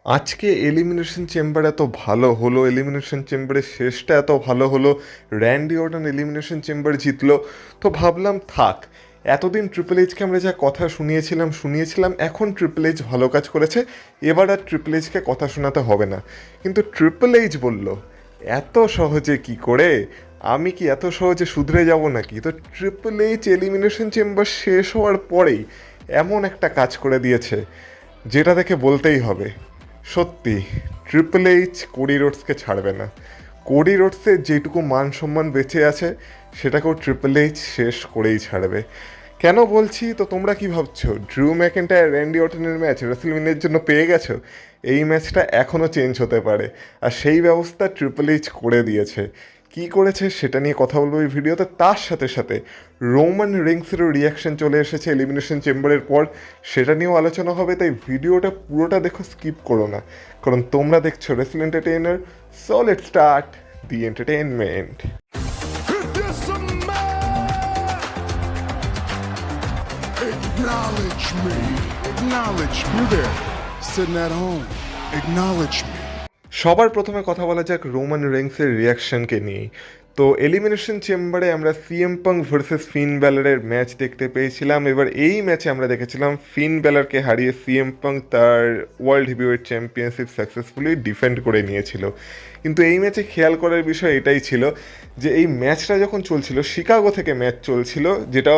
আজকে elimination chamber এত ভালো হলো, এলিমিনেশন চেম্বারের শেষটা এত ভালো হলো, র্যান্ডি অর্টন এলিমিনেশন চেম্বার জিতলো। তো ভাবলাম থাক, এতদিন ট্রিপল এইচকে আমরা যা কথা শুনিয়েছিলাম, এখন ট্রিপল এইচ ভালো কাজ করেছে, এবার আর ট্রিপল এইচকে কথা শোনাতে হবে না। কিন্তু ট্রিপল এইচ বলল, এত সহজে কি করে, আমি কি এত সহজে শুধরে যাব নাকি? তো ট্রিপল এইচ এলিমিনেশন চেম্বার শেষ হওয়ার পরেই এমন একটা কাজ করে দিয়েছে যেটা দেখে বলতেই হবে, সত্যি ট্রিপল এইচ কোডি রোডসকে ছাড়বে না। কোডি রোডসের যেটুকু মান সম্মান বেঁচে আছে সেটাকেও ট্রিপল এইচ শেষ করেই ছাড়বে। কেন বলছি তো তোমরা কি ভাবছো? ড্রু ম্যাকেন্টায়ার র্যান্ডি অর্টনের ম্যাচ রেসলম্যানিয়ার জন্য পেয়ে গেছো? এই ম্যাচটা এখনও চেঞ্জ হতে পারে, আর সেই ব্যবস্থা ট্রিপল এইচ করে দিয়েছে। কি করেছে সেটা নিয়ে কথা বলবো এই ভিডিওতে। তার সাথে সাথে রোমান রিংসেরও রিয়াকশন চলে এসেছে এলিমিনেশন চেম্বারের পর, সেটা নিয়েও আলোচনা হবে। তাই ভিডিওটা পুরোটা দেখো, স্কিপ করো না, কারণ তোমরা দেখছো wrestle entertainer. So let's start the entertainment. Acknowledge me. Acknowledge me. You there, sitting at home. Acknowledge me. সবার প্রথমে কথা বলা যাক রোমান রেংসের রিয়াকশনকে নিয়ে। তো এলিমিনেশন চেম্বারে আমরা সিএম পাঙ্ক ভার্সেস ফিন ব্যালারের ম্যাচ দেখতে পেয়েছিলাম। এবার এই ম্যাচে আমরা দেখেছিলাম ফিন ব্যালারকে হারিয়ে সিএম পাঙ্ক তার world heavyweight championship successfully defend করে নিয়েছিল। কিন্তু এই ম্যাচে খেয়াল করার বিষয় এটাই ছিল যে এই ম্যাচটা যখন চলছিল, শিকাগো থেকে ম্যাচ চলছিল, যেটা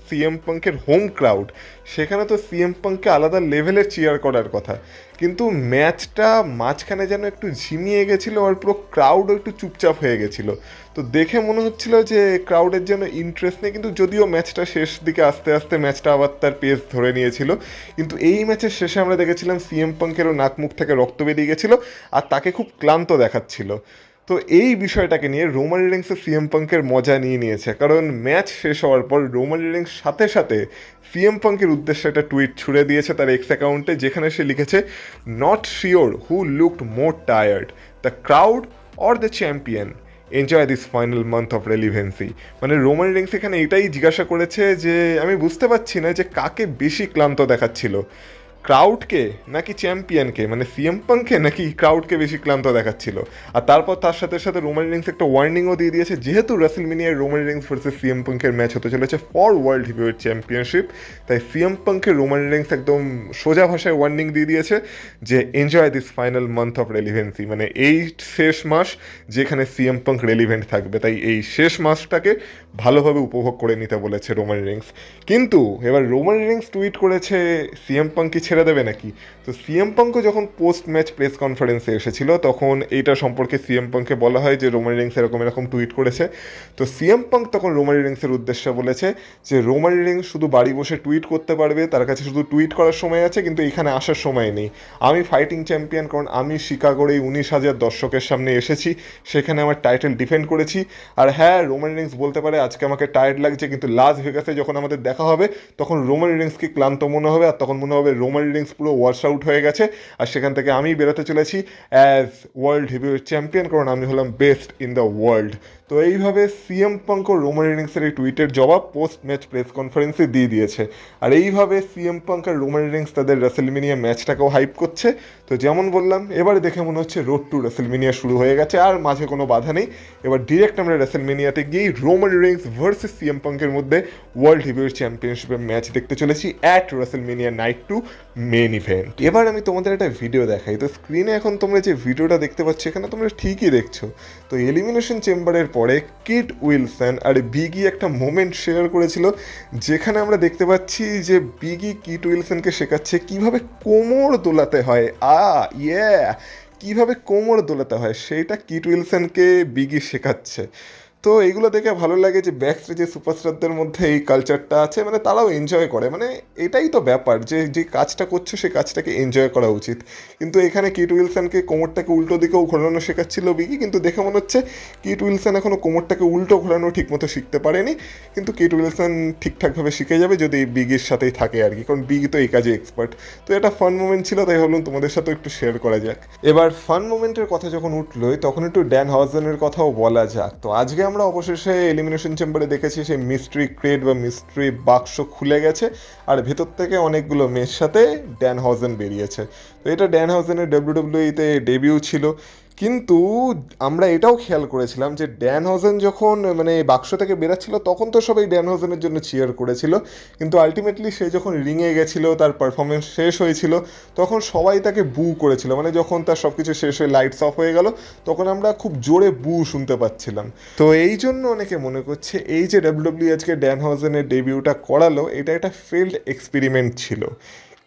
সিএম পাঙ্কের হোম ক্রাউড, সেখানে তো সিএম পাঙ্ককে আলাদা লেভেলের চিয়ার করার কথা। কিন্তু ম্যাচটা মাঝখানে যেন একটু ঝিমিয়ে গেছিলো, আর পুরো ক্রাউডও একটু চুপচাপ হয়ে গেছিলো। তো দেখে মনে হচ্ছিল যে ক্রাউডের যেন ইন্টারেস্ট নেই, কিন্তু যদিও ম্যাচটা শেষ দিকে আস্তে আস্তে ম্যাচটা আবার তার পেস ধরে নিয়েছিল। কিন্তু এই ম্যাচের শেষে আমরা দেখেছিলাম সিএম পাঙ্কেরও নাক মুখ থেকে রক্ত বেরিয়ে গেছিলো, আর তাকে খুব ক্লান্ত দেখাচ্ছিল। তো এই বিষয়টাকে নিয়ে রোমান রিংসের সিএম পাঙ্কের মজা নিয়ে নিয়েছে, কারণ ম্যাচ শেষ হওয়ার পর রোমান রিংস সাথে সাথে সিএম পাঙ্কের উদ্দেশ্যে একটা টুইট ছুড়ে দিয়েছে তার এক্স অ্যাকাউন্টে, যেখানে সে লিখেছে, not sure who looked more tired, the crowd or the champion, enjoy this final month of relevancy. মানে রোমান রিংস এখানে এটাই জিজ্ঞাসা করেছে যে আমি বুঝতে পারছি না যে কাকে বেশি ক্লান্ত দেখাচ্ছিল, ক্রাউডকে নাকি চ্যাম্পিয়নকে, মানে সিএম পাঙ্ককে নাকি ক্রাউডকে বেশি ক্লান্ত দেখাচ্ছিল। আর তারপর তার সাথে সাথে রোমান রিংস একটা ওয়ার্নিংও দিয়ে দিয়েছে, যেহেতু রেসলমেনিয়ায় রোমান রিংস ভার্সেস সিএম পাঙ্কের ম্যাচ হতে চলেছে ফর ওয়ার্ল্ড হেভিওয়েট চ্যাম্পিয়নশিপ, তাই সিএম পাঙ্কের রোমান রিংস একদম সোজা ভাষায় ওয়ার্নিং দিয়ে দিয়েছে যে enjoy this final month of relevancy, মানে এই শেষ মাস যেখানে সিএম পাঙ্ক রেলিভেন্ট থাকবে, তাই এই শেষ মাসটাকে ভালোভাবে উপভোগ করে নিতে বলেছে রোমান রিংস। কিন্তু এবার রোমান রিংস টুইট করেছে সিএম পাঙ্ক কি ছেড়ে দেবে নাকি? তো সিএম পাঙ্কও যখন পোস্ট ম্যাচ প্রেস কনফারেন্সে এসেছিল, তখন এইটা সম্পর্কে সিএম পাঙ্ককে বলা হয় যে রোমান রিংস এরকম টুইট করেছে। তো সিএম পাঙ্ক তখন রোমান রিংসের উদ্দেশ্যে বলেছে যে রোমান রিংস শুধু বাড়ি বসে টুইট করতে পারবে, তার কাছে শুধু টুইট করার সময় আছে, কিন্তু এখানে আসার সময় নেই। আমি ফাইটিং চ্যাম্পিয়ন, কারণ আমি শিকাগোর এই 19,000 দর্শকের সামনে এসেছি, সেখানে আমার টাইটেল ডিফেন্ড করেছি। আর হ্যাঁ, রোমান রিংস বলতে পারে আজকে আমাকে টায়ার্ড লাগছে, কিন্তু লাস ভেগাসে যখন আমাদের দেখা হবে তখন রোমান রিংসকে ক্লান্ত মনে হবে, আর তখন মনে হবে রোমান রিংস পুরো ওয়াশ আউট হয়ে গেছে, আর সেখান থেকে আমি বেরোতে চলেছি অ্যাজ ওয়ার্ল্ড হেভিওয়েট চ্যাম্পিয়ন, কারণ আমি হলাম বেস্ট ইন দ্য ওয়ার্ল্ড। তো এইভাবে সিএম পাঙ্ক ও রোমান রিংসের এই টুইটের জবাব পোস্ট ম্যাচ প্রেস কনফারেন্সে দিয়ে দিয়েছে। আর এইভাবে সিএম পাঙ্ক আর রোমান রিংস তাদের রেসলমেনিয়া ম্যাচটাকেও হাইপ করছে। তো যেমন বললাম, এবারে দেখে মনে হচ্ছে রোড টু রেসলমেনিয়া শুরু হয়ে গেছে, আর মাঝে কোনো বাধা নেই। এবার ডিরেক্ট আমরা রেসলমেনিয়াতে গিয়েই রোমান রিংস ভার্সেস সিএম পাঙ্কের মধ্যে ওয়ার্ল্ড হেভিওয়েট চ্যাম্পিয়নশিপের ম্যাচ দেখতে চলেছি at WrestleMania night 2 main event. এবার আমি তোমাদের একটা ভিডিও দেখাই। তো স্ক্রিনে এখন তোমরা যে ভিডিওটা দেখতে পাচ্ছ, এখানে তোমরা ঠিকই দেখছো। তো এলিমিনেশন চেম্বারের পরে কিট উইলসন আর বিগি একটা মোমেন্ট শেয়ার করেছিল, যেখানে আমরা দেখতে পাচ্ছি যে বিগি কিট উইলসনকে শেখাচ্ছে কিভাবে কোমর দোলাতে হয়। ইয়ে, কিভাবে কোমর দোলাতে হয় সেইটা কিট উইলসনকে বিগি শেখাচ্ছে। তো এইগুলো দেখে ভালো লাগে যে ব্যাকস্টেজে সুপারস্টারদের মধ্যে এই কালচারটা আছে, মানে তারাও এনজয় করে। মানে এটাই তো ব্যাপার, যে যে কাজটা করছো সেই কাজটাকে এনজয় করা উচিত। কিন্তু এখানে কিট উইলসনকে কোমরটাকে উল্টো দিকেও ঘোরানো শেখাচ্ছিল বিগি, কিন্তু দেখে মনে হচ্ছে কিট উইলসন এখনও কোমরটাকে উল্টো ঘোরানো ঠিকমতো শিখতে পারেনি। কিন্তু কিট উইলসন ঠিকঠাকভাবে শিখে যাবে যদি বিগির সাথেই থাকে আর কি, কারণ বিগি তো এই কাজে এক্সপার্ট। তো এটা ফান মোমেন্ট ছিল, তাই ভাবলাম তোমাদের সাথেও একটু শেয়ার করা যাক। এবার ফান মোমেন্টের কথা যখন উঠলোই, তখন একটু ড্যান হাউজেনের কথাও বলা যাক। তো আজকে আমরা অবশেষে এলিমিনেশন চেম্বারে দেখেছি সেই মিস্ট্রি ক্রেট বা মিস্ট্রি বাক্স খুলে গেছে আর ভেতর থেকে অনেকগুলো মেয়ের সাথে ড্যান হজেন বেরিয়েছে। তো এটা ড্যান হজেনের ডাব্লিউডাব্লিউইতে ডেবিউ ছিল, কিন্তু আমরা এটাও খেয়াল করেছিলাম যে ড্যান হজেন যখন মানে বাক্স থেকে বেরাচ্ছিল তখন তো সবাই ড্যান হজেনের জন্য চিয়ার করেছিল, কিন্তু আলটিমেটলি সে যখন রিংয়ে গেছিলো, তার পারফরমেন্স শেষ হয়েছিল, তখন সবাই তাকে বু করেছিল। মানে যখন তার সব কিছু শেষ হয়ে লাইটস অফ হয়ে গেল তখন আমরা খুব জোরে বু শুনতে পাচ্ছিলাম। তো এই জন্য অনেকে মনে করছে এই যে ডাব্লিউডাব্লিউ আজকে ড্যান হজেনের ডেবিউটা করালো এটা একটা ফেল্ড এক্সপেরিমেন্ট ছিল।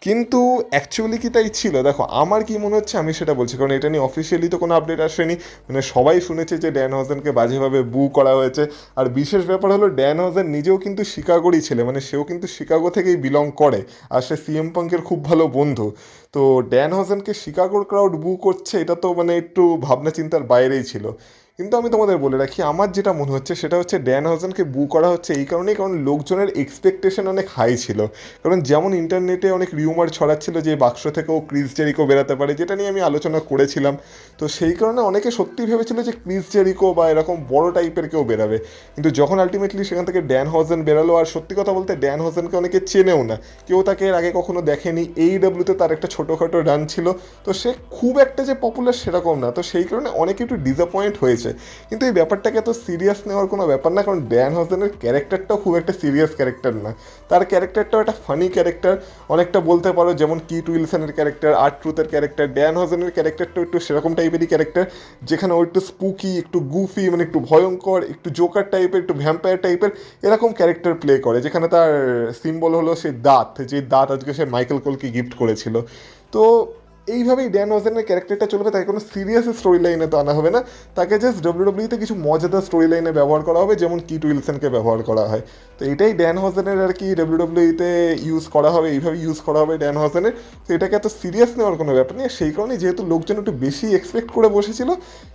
কিন্তু অ্যাকচুয়ালি কি তাই ছিল? দেখো আমার কি মনে হচ্ছে আমি সেটা বলছি, কারণ এটা নিয়ে অফিসিয়ালি তো কোনো আপডেট আসেনি। মানে সবাই শুনেছে যে ড্যান হজেনকে বাজেভাবে বু করা হয়েছে। আর বিশেষ ব্যাপার হলো ড্যান হজেন নিজেও কিন্তু শিকাগোরই ছেলে, মানে সেও কিন্তু শিকাগো থেকেই বিলং করে, আর সে সিএম পাঙ্কের খুব ভালো বন্ধু। তো ড্যান হজেনকে শিকাগোর ক্রাউড বু করছে, এটা তো মানে একটু ভাবনা চিন্তার বাইরেই ছিল। কিন্তু আমি তোমাদের বলে রাখি আমার যেটা মনে হচ্ছে সেটা হচ্ছে ড্যান হজেনকে বু করা হচ্ছে এই কারণেই কারণ লোকজনের এক্সপেকটেশন অনেক হাই ছিল। কারণ যেমন ইন্টারনেটে অনেক রিউমার ছড়াচ্ছিল যে বাক্স থেকেও ক্রিস জেরিকো বেরাতে পারে, যেটা নিয়ে আমি আলোচনা করেছিলাম। তো সেই কারণে অনেকে সত্যি ভেবেছিল যে ক্রিস জেরিকো বা এরকম বড় টাইপের কেউ বেরাবে। কিন্তু যখন আলটিমেটলি সেখান থেকে ড্যান হজেন বেরালো, আর সত্যি কথা বলতে ড্যান হজেনকে অনেকে চেনেও না, কেউ তাকে এর আগে কখনো দেখেনি। AEW-তে তার একটা ছোটোখাটো রান ছিল, তো সে খুব একটা যে পপুলার সেরকম না, তো সেই কারণে অনেকে একটু ডিসঅ্যাপয়েন্ট হয়েছে। কিন্তু এই ব্যাপারটাকে এত সিরিয়াস নেওয়ার কোনো ব্যাপার না, কারণ ড্যান হজেনের ক্যারেক্টারটাও খুব একটা সিরিয়াস ক্যারেক্টার না। তার ক্যারেক্টারটাও একটা ফানি ক্যারেক্টার, অনেকটা বলতে পারো যেমন কিট উইলসনের ক্যারেক্টার, আর্ট্রুথের ক্যারেক্টার। ড্যান হজেনের ক্যারেক্টারটাও একটু সেরকম টাইপেরই ক্যারেক্টার, যেখানে ও একটু স্পুকি, একটু গুফি, মানে একটু ভয়ঙ্কর, একটু জোকার টাইপের, একটু ভ্যাম্পায়ার টাইপের এরকম ক্যারেক্টার প্লে করে। যেখানে তার সিম্বল হলো সেই দাঁত, যে দাঁত আজকে সে মাইকেল কোলকে গিফট করেছিল। তো এইভাবেই ড্যান হজেনের ক্যারেক্টারটা চলবে, তাই কোনো সিরিয়াস স্টোরি লাইনে তো আনা হবে না, তাকে জাস্ট ডাব্লিউডাব্লিউতে কিছু মজাদার স্টোরি লাইনে ব্যবহার করা হবে, যেমন কিট উইলসনকে ব্যবহার করা হয়। তো এটাই ড্যান হজেনের আর কি ডাব্লিউডাব্লিউতে ইউজ করা হবে, এইভাবে ইউজ করা হবে ড্যান হজেনের। তো এটাকে এত সিরিয়াস নেওয়ার কোনো ব্যাপার নেই। সেই কারণেই যেহেতু লোকজন একটু বেশি এক্সপেক্ট করে বসেছিল,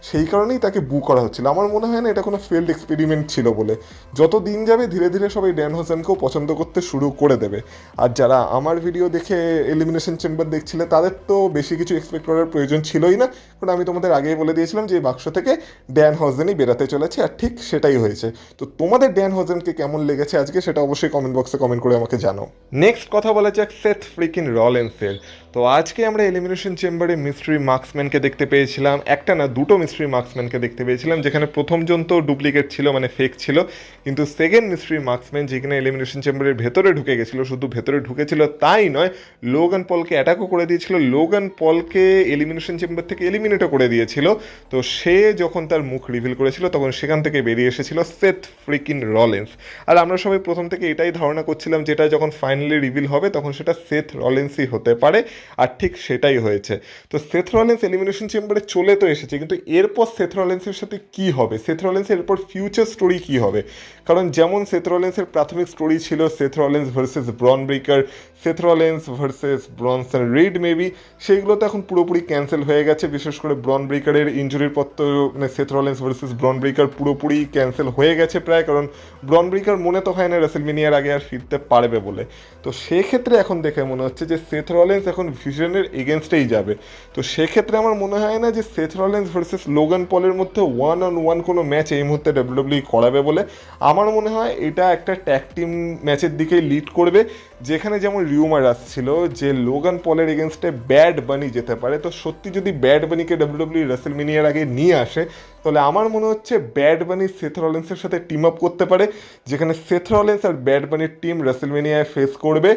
সেই কারণেই তাকে বু করা হচ্ছিল। আমার মনে হয় না এটা কোনো ফেল্ড এক্সপেরিমেন্ট ছিল বলে। যত দিন যাবে ধীরে ধীরে সবাই ড্যান হজেনকেও পছন্দ করতে শুরু করে দেবে। আর যারা আমার ভিডিও দেখে এলিমিনেশন চেম্বার দেখছিলে তাদের তো বেশি কিছু এক্সপেক্ট করার প্রয়োজন ছিলই না, কারণ আমি তোমাদের আগেই বলে দিয়েছিলাম যে এই বাক্স থেকে ড্যান হজেনই বেরাতে চলেছে, আর ঠিক সেটাই হয়েছে। তো তোমাদের ড্যান হজেনকে কেমন লেগেছে আজকে সেটা অবশ্যই কমেন্ট বক্সে কমেন্ট করে আমাকে জানাও। নেক্সট কথা বলা যাক সেথ ফ্রিকিন রলিন্সের। তো আজকে আমরা এলিমিনেশন চেম্বারে মিস্ট্রি মার্কসম্যানকে দেখতে পেয়েছিলাম, একটা না দুটো মিস্ট্রি মার্কসম্যানকে দেখতে পেয়েছিলাম, যেখানে প্রথমজন তো ডুপ্লিকেট ছিল, মানে ফেক ছিল, কিন্তু সেকেন্ড মিস্ট্রি মার্কসম্যান যেখানে এলিমিনেশন চেম্বারের ভেতরে ঢুকে গেছিল, শুধু ভেতরে ঢুকেছিল তাই নয়, লোগান পলকে অ্যাটাকও করে দিয়েছিল, লোগান পলকে এলিমিনেশন চেম্বার থেকে এলিমিনেটও করে দিয়েছিল। তো সে যখন তার মুখ রিভিল করেছিল তখন সেখান থেকে বেরিয়ে এসেছিল সেথ ফ্রিকিন রলিন্স। আর আমরা সবাই প্রথম থেকে এটাই ধারণা করছিলাম যেটা যখন ফাইনালি রিভিল হবে তখন সেটা সেথ রলিন্সই হতে পারে, আর ঠিক সেটাই হয়েছে। তো সেথ রলিন্স এলিমিনেশন চেম্বারে চলে তো এসেছে, কিন্তু এরপর সেথ রলিন্সের সাথে কি হবে, সেথ রলিন্সের এরপর ফিউচার স্টোরি কি হবে? কারণ যেমন সেথ রলিন্সের প্রাথমিক স্টোরি ছিল Seth Rollins versus ব্রন breaker, Seth Rollins versus Bronson read maybe, সেইগুলো তো এখন পুরোপুরি ক্যান্সেল হয়ে গেছে। বিশেষ করে ব্রন ব্রেকারের ইঞ্জুরির পর তো মানে সেথ রলিন্স ভার্সেস ব্রন ব্রেকার পুরোপুরি ক্যান্সেল হয়ে গেছে প্রায়, কারণ ব্রন ব্রেকার মনে তো হয় না রেসেলমেনিয়ার আগে আর ফিরতে পারবে বলে। তো সেক্ষেত্রে এখন দেখে মনে হচ্ছে যে সেথ রলিন্স এখন ভিশনের এগেনস্টেই যাবে। তো সেক্ষেত্রে আমার মনে হয় না যে সেথ রলিন্স ভার্সেস লোগান পলের মধ্যে 1-on-1 কোনো ম্যাচ এই মুহূর্তে ডাব্লিউডাব্লিউ করাবে বলে আমার মনে হয়। এটা একটা ট্যাগ টিম ম্যাচের দিকেই লিড করবে, যেখানে যেমন রিউমার আসছিল যে লোগান পলের এগেনস্টে ব্যাড বানি যেতে পারে। তো সত্যি যদি ব্যাড বানিকে ডাব্লিউডাব্লিউ রেসেলমেনিয়ার আগে নিয়ে আসে তাহলে আমার মনে হচ্ছে ব্যাড বানি সেথ রলিন্সের সাথে টিম আপ করতে পারে, যেখানে সেথ রলিন্স আর ব্যাড বানির টিম রেসেলমেনিয়ায় ফেস করবে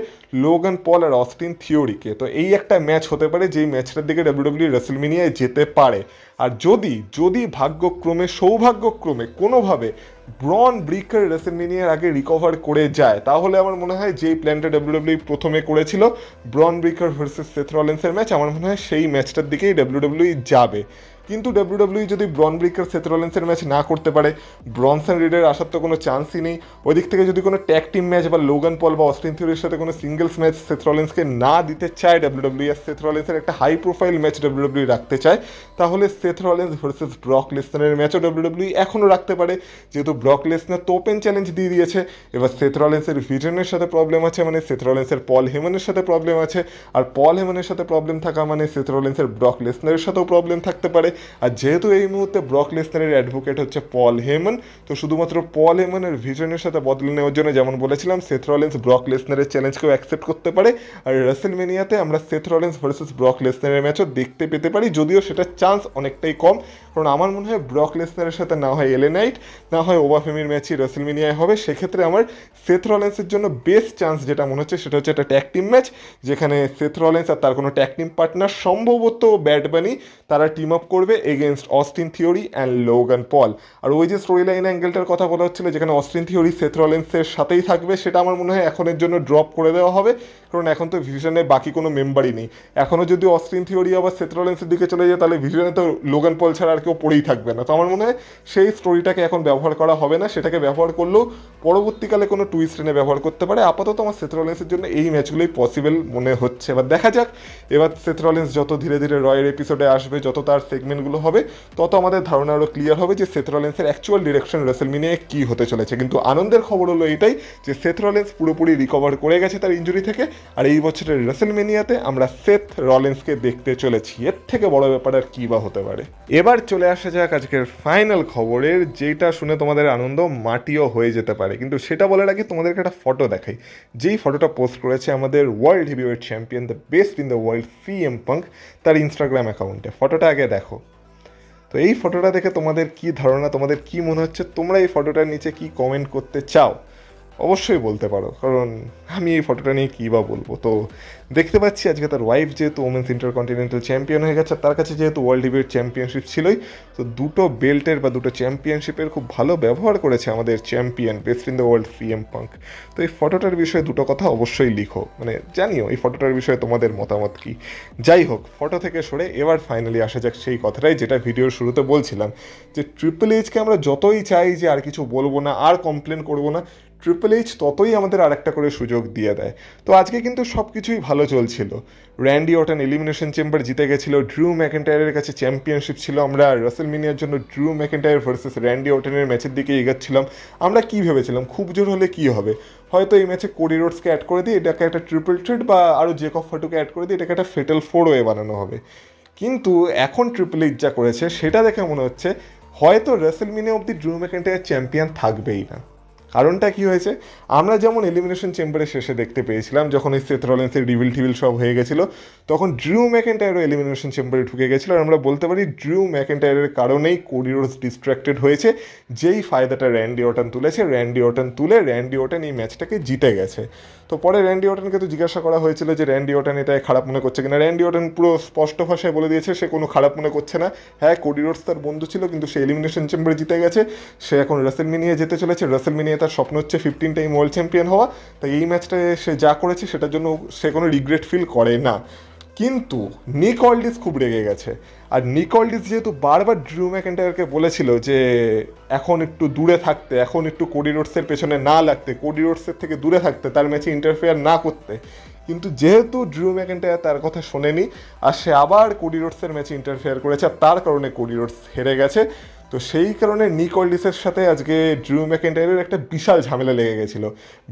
লোগান পল আর অস্টিন থিওরিকে। তো এই একটা ম্যাচ হতে পারে যেই ম্যাচটার দিকে ডাব্লিউডাব্লিউ রেসেলমেনিয়ায় যেতে পারে। আর যদি ভাগ্যক্রমে সৌভাগ্যক্রমে কোনোভাবে ব্রন ব্রেকার রেসেলমেনিয়ার আগে রিকভার করে যায়, তাহলে আমার মনে হয় যেই প্ল্যানটা ডাব্লিউডাব্লিউ প্রথমে করেছিল ব্রন ব্রেকার ভার্সেস সেথ রলিন্সের ম্যাচ, আমার মনে হয় সেই ম্যাচটার দিকেই ডাব্লিউডাব্লিউ যাবে। কিন্তু ডাব্লিউডাব্লিউ যদি ব্রন ব্রেকার সেথ রলিন্সের ম্যাচ না করতে পারে, ব্রনসন রিডের আসার তো কোনো চান্সই নেই। ওই দিক থেকে যদি কোনো ট্যাগ টিম ম্যাচ বা লোগান পল বা অস্টিন থিওরির সাথে কোনো সিঙ্গেলস ম্যাচ সেথ রলিন্সকে না দিতে চায় ডাব্লিউডাব্লিউ, আর সেথ রলিন্সের একটা হাই প্রোফাইল ম্যাচ ডাব্লিউডাব্লিউ রাখতে চায়, তাহলে সেথ রলিন্স ভার্সেস ব্রক লেসনারের ম্যাচও ডাব্লিউডাব্লিউ এখনও রাখতে পারে, যেহেতু ব্রক লেসনার তো ওপেন চ্যালেঞ্জ দিয়ে দিয়েছে। এবার সেথ রলিন্সের ভিজনের সাথে প্রবলেম আছে, মানে সেথ রলিন্সের পল হেমনের সাথে প্রবলেম আছে, আর পল হেমনের সাথে প্রবলেম থাকা মানে সেথ রলিন্সের ব্রক লেসনারের সাথেও প্রবলেম থাকতে পারে। আর যেহেতু এই মুহূর্তে ব্রক লেসনারের অ্যাডভোকেট হচ্ছে পল হেমন, তো শুধুমাত্র পল হেমনের ভিশনের সাথে বদলে নেওয়ার জন্য যেমন বলেছিলাম সেথ রলিন্স ব্রক লেসনারের চ্যালেঞ্জকেও অ্যাকসেপ্ট করতে পারে, আর রাসেলমেনিয়াতে আমরা সেথ রলিন্স ভার্সেস ব্রক লেসনারের ম্যাচও দেখতে পেতে পারি, যদিও সেটার চান্স অনেকটাই কম। কারণ আমার মনে হয় ব্রক লেসনারের সাথে না হয় এলে নাইট, না হয় ওবাফেমির ম্যাচই রাসেলমেনিয়ায় হবে। সেক্ষেত্রে আমার সেথ রলিন্সের জন্য বেস্ট চান্স যেটা মনে হচ্ছে সেটা হচ্ছে একটা ট্যাগ টিম ম্যাচ, যেখানে সেথ রলিন্স আর তার কোনো ট্যাগ টিম পার্টনার সম্ভবত ব্যাড বানি তারা টিম আপ করবে against Austin Theory and Logan Paul. আর ওই যে স্টোরি লাইন অ্যাঙ্গেলটার কথা বলা হচ্ছিল যেখানে অস্টিন থিওরি সেথ রলিন্সের সাথেই থাকবে, সেটা আমার মনে হয় এখনের জন্য ড্রপ করে দেওয়া হবে, কারণ এখন তো ভিশনে বাকি কোনো মেম্বারই নেই। এখনও যদি অস্টিন থিওরি আবার সেথ রলিন্সের দিকে চলে যায় তাহলে ভিশনে তো লোগান পল ছাড়া আর কেউ পড়েই থাকবে না। তো আমার মনে হয় সেই স্টোরিটাকে এখন ব্যবহার করা হবে না, সেটাকে ব্যবহার করলেও পরবর্তীকালে কোনো টুইস্ট এনে ব্যবহার করতে পারে। আপাতত আমার সেথ রলিন্সের জন্য এই ম্যাচগুলোই পসিবল মনে হচ্ছে। এবার দেখা যাক, এবার সেথ রলিন্স যত ধীরে ধীরে রয়ের এপিসোডে আসবে, যত তার সেগমেন্টগুলো হবে, তত আমাদের ধারণা আরও ক্লিয়ার হবে যে সেথ রলিন্সের অ্যাকচুয়াল ডিরেকশন রাসেলমেনিয়ায় কী হতে চলেছে। কিন্তু আনন্দের খবর হলো এটাই যে সেথ রলিন্স পুরোপুরি রিকভার করে গেছে তার ইনজুরি থেকে, আর এই বছরের রাসেলমেনিয়াতে আমরা সেথ রলিন্সকে দেখতে চলেছি। এর থেকে বড় ব্যাপার আর কী বা হতে পারে। এবার চলে আসা যাক আজকের ফাইনাল খবরের, যেটা শুনে তোমাদের আনন্দ মাটিও হয়ে যেতে পারে, কিন্তু সেটা বলার আগে তোমাদেরকে একটা ফটো দেখাই, যেই ফটোটা পোস্ট করেছে আমাদের world heavyweight champion, the best in the world CM punk, তার ইনস্টাগ্রাম অ্যাকাউন্টে। ফটোটা আগে দেখো। তো এই ফটোটা দেখে তোমাদের কি ধারণা, তোমাদের কি মনে হচ্ছে, তোমরা এই ফটোটার নিচে কি কমেন্ট করতে চাও অবশ্যই বলতে পারো, কারণ আমি এই ফটোটা নিয়ে কী বা বলবো। তো দেখতে পাচ্ছি আজকে তার ওয়াইফ যেহেতু ওমেন্স ইন্টারকন্টিনেন্টাল চ্যাম্পিয়ন হয়ে গেছে, তার কাছে যেহেতু ওয়ার্ল্ড হেভিওয়েট চ্যাম্পিয়নশিপ ছিলই, তো দুটো বেল্টের বা দুটো চ্যাম্পিয়নশিপের খুব ভালো ব্যবহার করেছে আমাদের champion best in the world CM punk. তো এই ফটোটার বিষয়ে দুটো কথা অবশ্যই লিখো, মানে জানিও এই ফটোটার বিষয়ে তোমাদের মতামত কি। যাই হোক, ফটো থেকে সরে এবার ফাইনালি আসা যাক সেই কথাটাই যেটা ভিডিওর শুরুতে বলছিলাম, যে ট্রিপল এইচকে আমরা যতই চাই যে আর কিছু বলবো না, আর কমপ্লেন করবো না, ট্রিপল এইচ ততই আমাদের আরেকটা করে সুযোগ দিয়ে দেয়। তো আজকে কিন্তু সব কিছুই ভালো চলছিল। র্যান্ডি অর্টন এলিমিনেশন চেম্বার জিতে গেছিলো, ড্রু ম্যাকেন্টায়ারের কাছে চ্যাম্পিয়নশিপ ছিল, আমরা রাসেলমেনিয়ার জন্য ড্রু ম্যাকেন্টায়ার ভার্সেস র্যান্ডি অর্টনের ম্যাচের দিকে এগোচ্ছিলাম। আমরা কি ভেবেছিলাম, খুব জোর হলে কি হবে, হয়তো এই ম্যাচে কোডি রোডসকে অ্যাড করে দিয়ে এটাকে একটা ট্রিপল থ্রেট, বা আরও জেকব ফাটুকে অ্যাড করে দিয়ে এটাকে একটা ফেটাল 4-ওয়ে বানানো হবে। কিন্তু এখন ট্রিপল এইচ যা করেছে সেটা দেখে মনে হচ্ছে হয়তো রাসেলমেনিয়া অব্দি ড্রু ম্যাকেন্টায়ার চ্যাম্পিয়ন থাকবেই না। কারণটা কি হয়েছে, আমরা যেমন এলিমিনেশন চেম্বারের শেষে দেখতে পেয়েছিলাম যখন এই সেথ রলিন্সের রিভিল টিভিল সব হয়ে গেছিলো, তখন ড্রু ম্যাকেন্টায়ারও এলিমিনেশন চেম্বারে ঢুকে গেছিলো, আর আমরা বলতে পারি ড্রু ম্যাকেন্টায়ারের কারণেই কোডি রোডস ডিস্ট্র্যাক্টেড হয়েছে, যেই ফায়দাটা র্যান্ডি অর্টন তুলেছে। র্যান্ডি অর্টন এই ম্যাচটাকে জিতে গেছে। তো পরে র্যান্ডি অর্টনকে তো জিজ্ঞাসা করা হয়েছিল যে র্যান্ডি অর্টন এটা খারাপ মনে করছে কিনা। র্যান্ডি অর্টন পুরো স্পষ্ট ভাষায় বলে দিয়েছে সে কোনো খারাপ মনে করছে না। হ্যাঁ, কোডি রোডস তার বন্ধু ছিল, কিন্তু সে এলিমিনেশন চেম্বারে জিতে গেছে, সে এখন রাসেলমেনিয়া যেতে চলেছে। রাসেলমেনিয়া তার স্বপ্ন হচ্ছে 15 টাইম ওয়ার্ল্ড চ্যাম্পিয়ন হওয়া, তাই এই ম্যাচটায় সে যা করেছে সেটার জন্য সে কোনো রিগ্রেট ফিল করে না। কিন্তু নিক অল্ডিস খুব রেগে গেছে, আর নিক অল্ডিস যেহেতু বারবার ড্রু ম্যাকেন্টায়ারকে বলেছিল যে এখন একটু দূরে থাকতে, এখন একটু কোডি রোডসের পেছনে না লাগতে, কোডি রোডসের থেকে দূরে থাকতে, তার ম্যাচে ইন্টারফেয়ার না করতে, কিন্তু যেহেতু ড্রু ম্যাকেন্টায়ার তার কথা শোনেনি আর সে আবার কোডি রোডসের ম্যাচে ইন্টারফেয়ার করেছে, আর তার কারণে কোডি রোডস হেরে গেছে। তো সেই কারণে নিক অল্ডিসের সাথে আজকে ড্রু ম্যাকেন্টায়ারের একটা বিশাল ঝামেলা লেগে গেছিলো।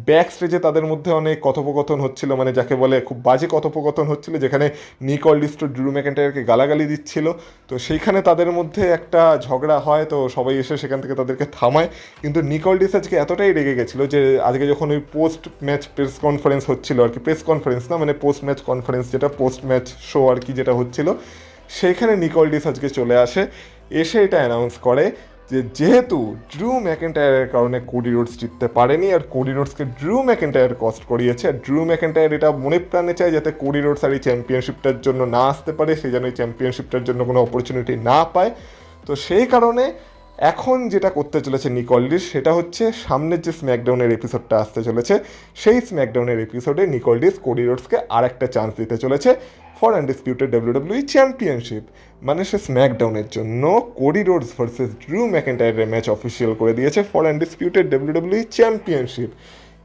ব্যাক স্টেজে তাদের মধ্যে অনেক কথোপকথন হচ্ছিল, মানে যাকে বলে খুব বাজে কথোপকথন হচ্ছিল, যেখানে নিক অল্ডিস তো ড্রু ম্যাকেন্টায়ারকে গালাগালি দিচ্ছিল। তো সেইখানে তাদের মধ্যে একটা ঝগড়া হয়, তো সবাই এসে সেখান থেকে তাদেরকে থামায়। কিন্তু নিক অল্ডিস আজকে এতটাই রেগে গেছিলো যে আজকে যখন ওই পোস্ট ম্যাচ প্রেস কনফারেন্স হচ্ছিল, আর কি প্রেস কনফারেন্স না, মানে পোস্ট ম্যাচ কনফারেন্স, যেটা পোস্ট ম্যাচ শো আর কি যেটা হচ্ছিল, সেইখানে নিক অল্ডিস আজকে চলে আসে, এসে এটা অ্যানাউন্স করে যে যেহেতু ড্রু ম্যাকেন্টায়ারের কারণে কোডি রোডস জিততে পারেনি, আর কোডি রোডসকে ড্রু ম্যাকেন্টায়ার কস্ট করিয়েছে, আর ড্রু ম্যাকেন্টায়ার এটা মনে প্রাণে চায় যাতে কোডি রোডস আর এই চ্যাম্পিয়নশিপটার জন্য না আসতে পারে, সে যেন এই চ্যাম্পিয়নশিপটার জন্য কোনো অপরচুনিটি না পায়। তো সেই কারণে এখন যেটা করতে চলেছে নিক অল্ডিস, সেটা হচ্ছে সামনের যে স্ম্যাকডাউনের এপিসোডটা আসতে চলেছে, সেই স্ম্যাকডাউনের এপিসোডে নিক অল্ডিস কোডি রোডসকে আর একটা চান্স দিতে চলেছে ফর আনডিসপিউটেড WWE চ্যাম্পিয়নশিপ। মানে সে স্ম্যাকডাউনের জন্য কোডি রোডস ভার্সেস ড্রু ম্যাকেন্টায়ারের ম্যাচ অফিসিয়াল করে দিয়েছে ফর আনডিসপিউটেড WWE চ্যাম্পিয়নশিপ।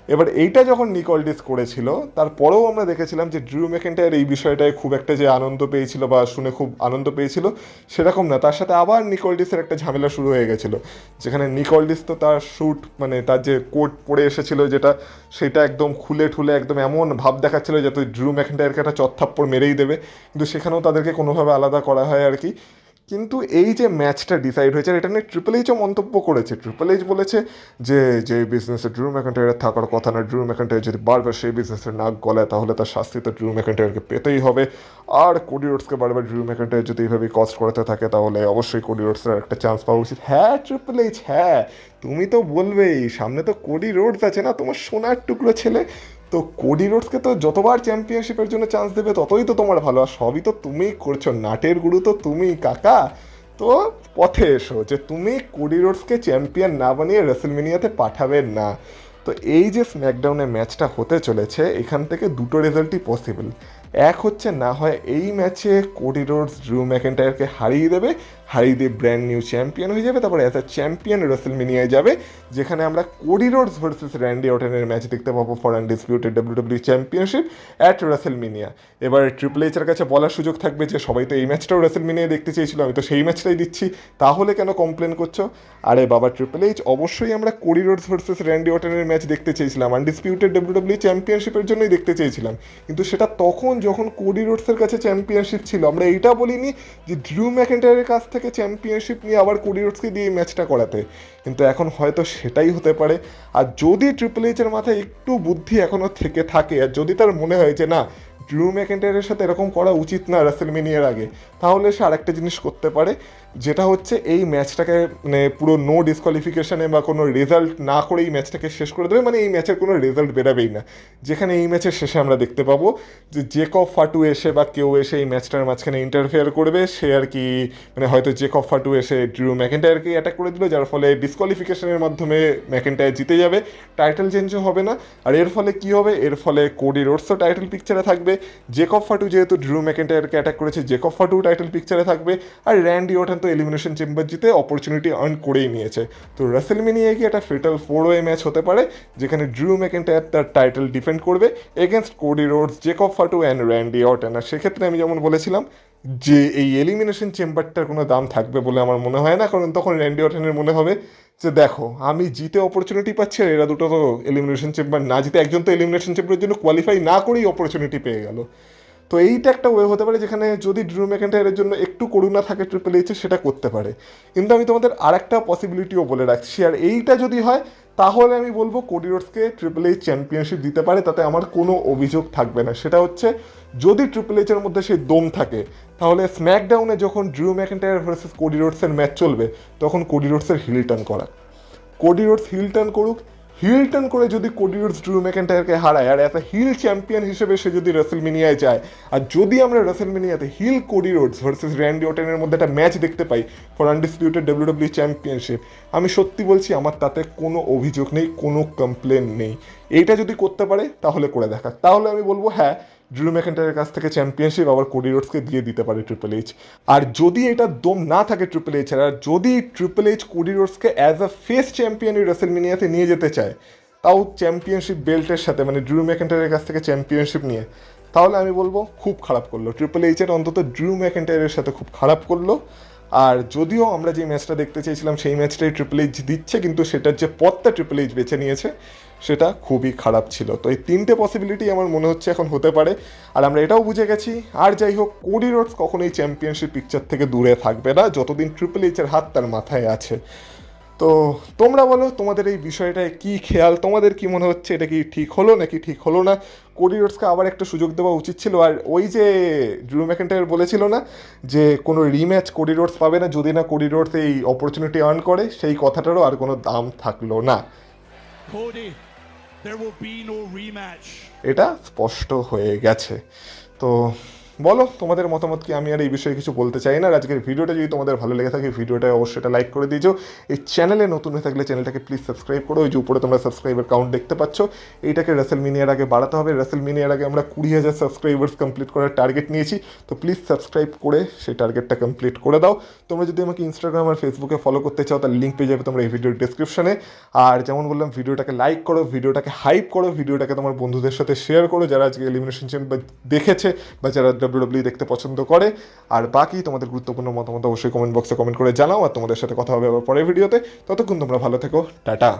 এবার এইটা যখন নিক অল্ডিস করেছিল, তারপরেও আমরা দেখেছিলাম যে ড্রু ম্যাকেন্টায়ার এই বিষয়টায় খুব একটা যে আনন্দ পেয়েছিল বা শুনে খুব আনন্দ পেয়েছিল সেরকম না, তার সাথে আবার নিক অল্ডিসের একটা ঝামেলা শুরু হয়ে গেছিলো, যেখানে নিক অল্ডিস তো তার শ্যুট, মানে তার যে কোট পরে এসেছিলো যেটা, সেটা একদম খুলে ঠুলে একদম এমন ভাব দেখাচ্ছিল যাতে ড্রু ম্যাকেন্টায়ারকে একটা চত্থাপ্পড় মেরেই দেবে, কিন্তু সেখানেও তাদেরকে কোনোভাবে আলাদা করা হয় আর কি। কিন্তু এই যে ম্যাচটা ডিসাইড হয়েছে আর এটা নিয়ে ট্রিপল এইচও মন্তব্য করেছে। ট্রিপল এইচ বলেছে যে যে বিজনেসে ড্রু ম্যাকইন্টায়ারের থাকার কথা না, ড্রু ম্যাকইন্টায়ার যদি বারবার সেই বিজনেসের নাক গলায় তাহলে তার শাস্তি তো ড্রু ম্যাকইন্টায়ারকে পেতেই হবে। আর কোডি রোডসকে বারবার ড্রু ম্যাকইন্টায়ার যদি এইভাবে কস্ট করাতে থাকে তাহলে অবশ্যই কোডি রোডসের একটা চান্স পাওয়া উচিত। হ্যাঁ ট্রিপল এইচ, হ্যাঁ তুমি তো বলবেই, সামনে তো কোডি রোডস আছে না, তোমার সোনার টুকরো ছেলে। তো কোডি রোডসকে তো যতবার চ্যাম্পিয়নশিপের জন্য চান্স দেবে ততই তো তোমার ভালো, আর সবই তো তুমিই করছো, নাটের গুরু তো তুমি কাকা। তো পথে এসো যে তুমি কোডি রোডসকে চ্যাম্পিয়ন না বানিয়ে রেসলমেনিয়াতে পাঠাবে না। তো এই যে স্ম্যাকডাউনে ম্যাচটা হতে চলেছে এখান থেকে দুটো রেজাল্টই পসিবল। এক হচ্ছে না হয় এই ম্যাচে কোডি রোডস ড্রু ম্যাকইন্টায়ারকে হারিয়ে দেবে, হারিয়ে দিয়ে ব্র্যান্ড নিউ চ্যাম্পিয়ন হয়ে যাবে, তারপর অ্যাজ আ চ্যাম্পিয়ন রেসলমেনিয়ায় যাবে, যেখানে আমরা কোডি রোডস ভার্সেস র্যান্ডি অর্টনের ম্যাচ দেখতে পাবো for undisputed WW championship at WrestleMania. এবার ট্রিপল এইচের কাছে বলার সুযোগ থাকবে যে সবাই তো এই ম্যাচটাও রেসলমেনিয়া দেখতে চেয়েছিল, আমি তো সেই ম্যাচটাই দিচ্ছি, তাহলে কেন কমপ্লেন করছো? আরে বাবা ট্রিপল এইচ, অবশ্যই আমরা কোডি রোডস ভার্সেস র্যান্ডি অর্টনের ম্যাচ দেখতে চেয়েছিলাম, আনডিসপিউটেড ডাব্লিউডাব্লিউ চ্যাম্পিয়নশিপের জন্যই দেখতে চেয়েছিলাম, কিন্তু সেটা তখন যখন কোডি রোডসের কাছে চ্যাম্পিয়নশিপ ছিল। আমরা এইটা বলিনি যে ড্রু ম্যাকইন্টায়ারের কাছ থেকে চ্যাম্পিয়নশিপ নিয়ে আবার কোডি রোডসকে দিয়ে এই ম্যাচটা করাতে, কিন্তু এখন হয়তো সেটাই হতে পারে। আর যদি ট্রিপল এইচের মাথায় একটু বুদ্ধি এখনও থেকে থাকে, আর যদি তার মনে হয় যে না ড্রু ম্যাকইন্টায়ারের সাথে এরকম করা উচিত না রেসলমেনিয়ার আগে, তাহলে সে আরেকটা জিনিস করতে পারে, যেটা হচ্ছে এই ম্যাচটাকে মানে পুরো নো ডিসকোয়ালিফিকেশনে বা কোনো রেজাল্ট না করে এই ম্যাচটাকে শেষ করে দেবে, মানে এই ম্যাচের কোনো রেজাল্ট বেরাবেই না, যেখানে এই ম্যাচের শেষে আমরা দেখতে পাবো যে জেকব ফাটু এসে বা কেউ এসে এই ম্যাচটার মাঝখানে ইন্টারফেয়ার করবে, সে আর কি মানে হয়তো জেকব ফাটু এসে ড্রু ম্যাকইন্টায়ারকে অ্যাটাক করে দিল, যার ফলে ডিসকোয়ালিফিকেশনের মাধ্যমে ম্যাকইন্টায়ার জিতে যাবে, টাইটেল চেঞ্জও হবে না। আর এর ফলে কি হবে, এর ফলে কোডি রোডসও টাইটেল পিকচারে থাকবে, জেকব ফাটু যেহেতু ড্রু ম্যাকইন্টায়ারকে অ্যাটাক করেছে জেকব ফাটু টাইটেল পিকচারে থাকবে, আর র্যান্ডি অর্টন তো এলিমিনেশন চেম্বার জিতে অপরচুনিটি আর্ন করেই নিয়েছে। তো রেসলমেনিয়ায় কি একটা ফেটাল 4-ওয়ে ম্যাচ হতে পারে, যেখানে ড্রু ম্যাকইন্টায়ার তার টাইটেল ডিফেন্ড করবে against Cody Rhodes, Jacob Fatu and Randy Orton. আর সেক্ষেত্রে আমি যেমন বলেছিলাম যে এই এলিমিনেশন চেম্বারটার কোনো দাম থাকবে বলে আমার মনে হয় না, কারণ তখন র্যান্ডি অর্টনের মনে হবে যে দেখো আমি জিতে অপরচুনিটি পাচ্ছি আর এরা দুটো তো এলিমিনেশন চেম্বার না জিতে, একজন তো এলিমিনেশন চেম্বারের জন্য কোয়ালিফাই না করেই অপরচুনিটি পেয়ে গেল। তো এইটা একটা ওয়ে হতে পারে যেখানে যদি ড্রু ম্যাকইন্টায়ারের জন্য একটু করুণা থাকে ট্রিপল এইচে, সেটা করতে পারে। কিন্তু আমি তোমাদের আরেকটা পসিবিলিটিও বলে রাখছি, আর এইটা যদি হয় তাহলে আমি বলবো কোডি রোডসকে ট্রিপল এইচ চ্যাম্পিয়নশিপ দিতে পারে, তাতে আমার কোনো অভিযোগ থাকবে না। সেটা হচ্ছে যদি ট্রিপল এইচের মধ্যে সেই দম থাকে, তাহলে স্ম্যাকডাউনে যখন ড্রু ম্যাকইন্টায়ার ভার্সেস কোডি রোডসের ম্যাচ চলবে তখন কোডি রোডসের হিল টার্ন করা, কোডি রোডস হিল টার্ন করুক, হিল টার্ন করে যদি কোডি রোডস ড্রু ম্যাকইন্টায়ারকে হারায় আর একটা হিল চ্যাম্পিয়ন হিসেবে সে যদি রেসলমেনিয়ায় যায়, আর যদি আমরা রেসলমেনিয়াতে heel Cody Rhodes versus Randy অর্টনের মধ্যে একটা ম্যাচ দেখতে পাই ফর আনডিসপিউটেড ডাব্লিউডাব্লিউ চ্যাম্পিয়নশিপ, আমি সত্যি বলছি আমার তাতে কোনো অভিযোগ নেই, কোনো কমপ্লেন নেই। এইটা যদি করতে পারে তাহলে করে দেখা, তাহলে আমি বলবো হ্যাঁ ড্রু ম্যাকইন্টায়ারের কাছ থেকে চ্যাম্পিয়নশিপ আবার কোডি রোডসকে দিয়ে দিতে পারে ট্রিপল এইচ। আর যদি এটা দম না থাকে ট্রিপল এইচের, আর যদি ট্রিপল এইচ কোডি রোডসকে অ্যাজ আ ফেস চ্যাম্পিয়ন রেসলমেনিয়াতে নিয়ে যেতে চায়, তাও চ্যাম্পিয়নশিপ বেল্টের সাথে, মানে ড্রু ম্যাকইন্টায়ারের কাছ থেকে চ্যাম্পিয়নশিপ নিয়ে, তাহলে আমি বলবো খুব খারাপ করলো ট্রিপল এইচের, অন্তত ড্রু ম্যাকইন্টায়ারের সাথে খুব খারাপ করলো। আর যদিও আমরা যে ম্যাচটা দেখতে চেয়েছিলাম সেই ম্যাচটাই ট্রিপল এইচ দিচ্ছে, কিন্তু সেটার যে পথটা ট্রিপল এইচ বেছে নিয়েছে সেটা খুবই খারাপ ছিল। তো এই তিনটে পসিবিলিটি আমার মনে হচ্ছে এখন হতে পারে। আর আমরা এটাও বুঝে গেছি, আর যাই হোক কোডি রোডস কখনোই চ্যাম্পিয়নশিপ পিকচার থেকে দূরে থাকবে না যতদিন ট্রিপল এইচের হাত তার মাথায় আছে। তো তোমরা বলো তোমাদের এই বিষয়টায় কী খেয়াল, তোমাদের কি মনে হচ্ছে, এটা কি ঠিক হলো নাকি ঠিক হলো না? কোডি রোডসকে আবার একটা সুযোগ দেওয়া উচিত ছিল। আর ওই যে ড্রু ম্যাকইন্টায়ার বলেছিল না যে কোনো রিম্যাচ কোডি রোডস পাবে না যদি না কোডি রোডস এই অপরচুনিটি আর্ন করে, সেই কথাটারও আর কোনো দাম থাকলো না। Cody, there will be no rematch. এটা স্পষ্ট হয়ে গেছে। তো বলো তোমাদের মতামত কি, আমি আর এই বিষয়ে কিছু বলতে চাই না। আর আজকের ভিডিওটা যদি তোমাদের ভালো লেগে থাকে ভিডিওটা অবশ্যই এটা লাইক করে দিয়েছো। এই চ্যানেলে নতুন হয়ে থাকলে চ্যানেলটাকে প্লিজ সাবস্ক্রাইব করো। ওই যে উপরে তোমরা সাবস্ক্রাইবার কাউন্ট দেখতে পাচ্ছ, এইটাকে রেসলমেনিয়ার আগে বাড়াতে হবে। রেসলমেনিয়ার আগে আমরা 20,000 সাবস্ক্রাইবার্স কমপ্লিট করার টার্গেট নিয়েছি, তো প্লিজ সাবস্ক্রাইব করে সেই টার্গেটটা কমপ্লিট করে দাও। তোমরা যদি আমাকে ইনস্টাগ্রাম আর ফেসবুকে ফলো করতে চাও তার লিঙ্ক পেয়ে যাবে তোমরা এই ভিডিওর ডিসক্রিপশনে। আর যেমন বললাম ভিডিওটাকে লাইক করো, ভিডিওটাকে হাইপ করো, ভিডিওটাকে তোমার বন্ধুদের সাথে শেয়ার করো যারা আজকে এলিমিনেশন চেম্বার দেখেছে বা যারা ডাব্লিউডাব্লিউ দেখতে পছন্দ করে। আর বাকি তোমাদের গুরুত্বপূর্ণ মতামত অবশ্যই কমেন্ট বক্সে কমেন্ট করে জানাও। আর তোমাদের সাথে কথা হবে আবার পরের ভিডিওতে। ততক্ষণ তোমরা ভালো থেকো, টাটা।